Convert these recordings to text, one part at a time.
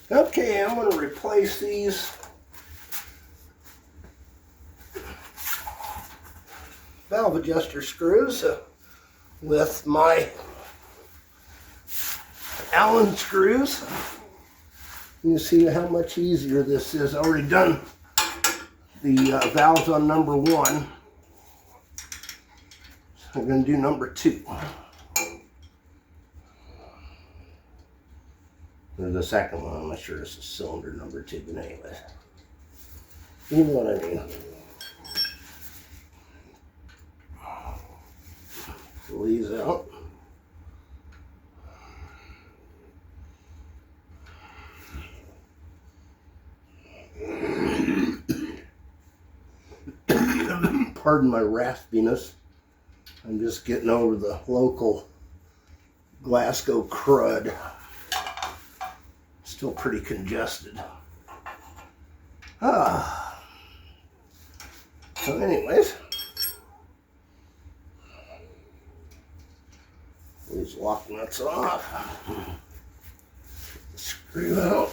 Okay, I'm going to replace these valve adjuster screws with my Allen screws. You see how much easier this is. I already done the valves on number 1. So I'm going to do number 2. Or the second one, I'm not sure this is cylinder number 2, but anyway. You know what I mean. Pull these out. Pardon my raspiness. I'm just getting over the local Glasgow crud. Still pretty congested. So anyways, these lock nuts off. Screw out.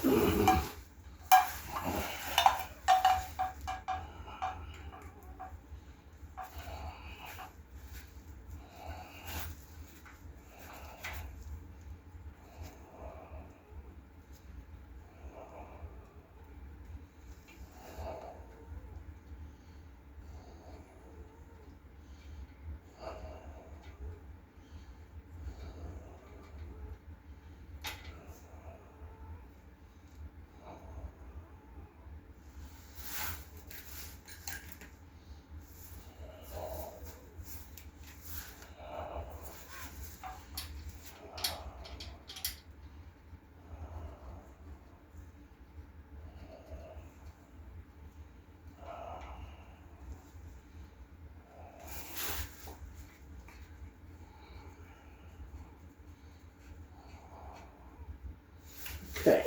Okay,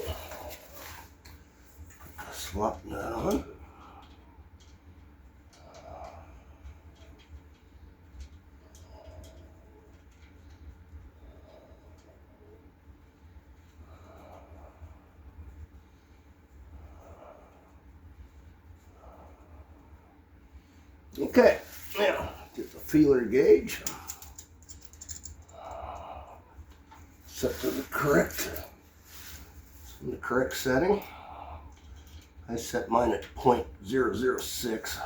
slot nut on. Okay, now get the feeler gauge set to the correct setting. I set mine at 0.006.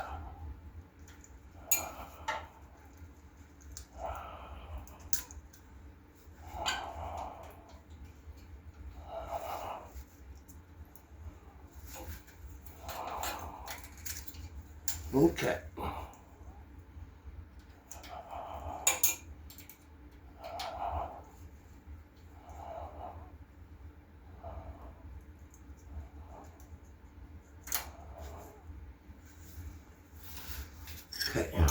Okay. Okay, now.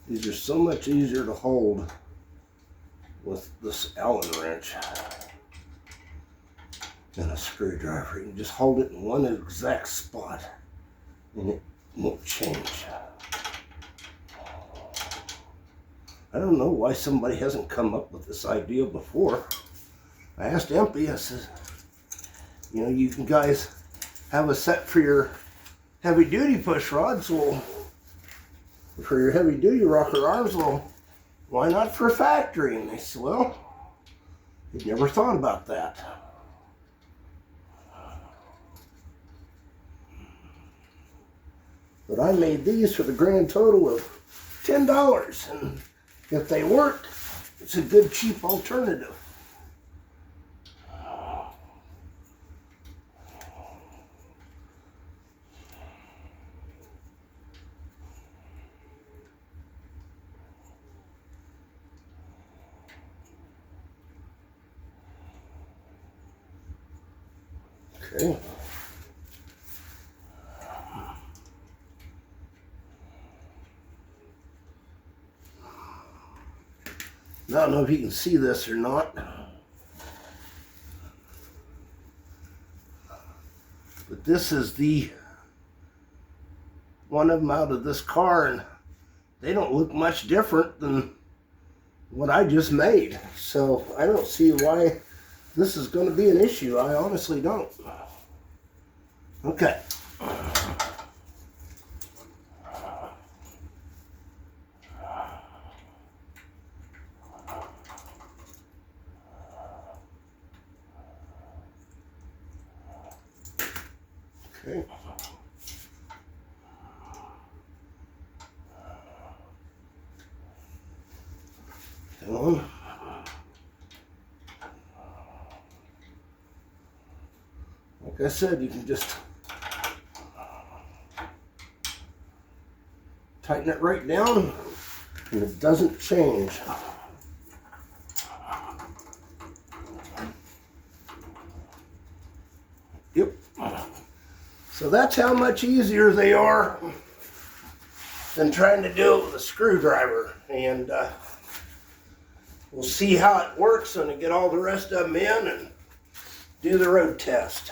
These are so much easier to hold with this Allen wrench than a screwdriver. You can just hold it in one exact spot and it won't change. I don't know why somebody hasn't come up with this idea before. I asked Empy, I said, you know, you can guys have a set for your heavy duty push rods, well, for your heavy duty rocker arms, well, why not for a factory? And they said, well, they'd never thought about that. But I made these for the grand total of $10, and if they work, it's a good cheap alternative. Okay. I don't know if you can see this or not, but this is the one of them out of this car, and they don't look much different than what I just made. So I don't see why this is going to be an issue. I honestly don't. Okay. Okay. Hang on. Like I said, you can just tighten it right down and it doesn't change. Yep. So that's how much easier they are than trying to do it with a screwdriver. And we'll see how it works when I get all the rest of them in and do the road test.